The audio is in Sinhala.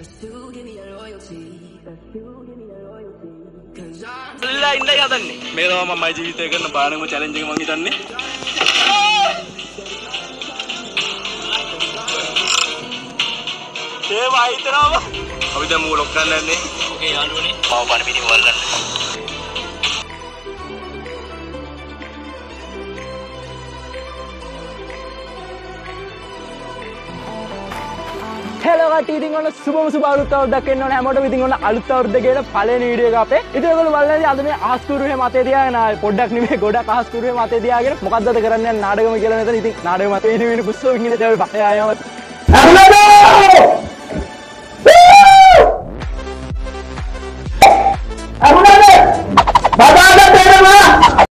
Lah indah ya tadi. Mero sama Maji itu kan barang mau challenge mau kita nih. Baik terapa? Abi dah muluk kan nih. Oke, lalu nih. Mau pan mini wall kan. Hello කට්ටිය ඉතින් ඔන්න සුබ අලුත් අවුරුද්දක් එන්න ඕන හැමෝටම ඉතින් ඔන්න අලුත් අවුරුද්ද ගෙට පළවෙනි වීඩියෝ එක අපේ. ඉතින් ඔයගොල්ලෝ බලන්නේ අද මේ ආස්කුරුවේ මතේ තියාගෙන පොඩ්ඩක් නෙමෙයි ගොඩක් ආස්කුරුවේ මතේ තියාගෙන මොකද්ද කරන්න යන නාටකම කියලා නේද. ඉතින් නාටකම මතේ ඉන්නේ පුස්සෝ ඉන්නේ අපි පස්සේ ආයම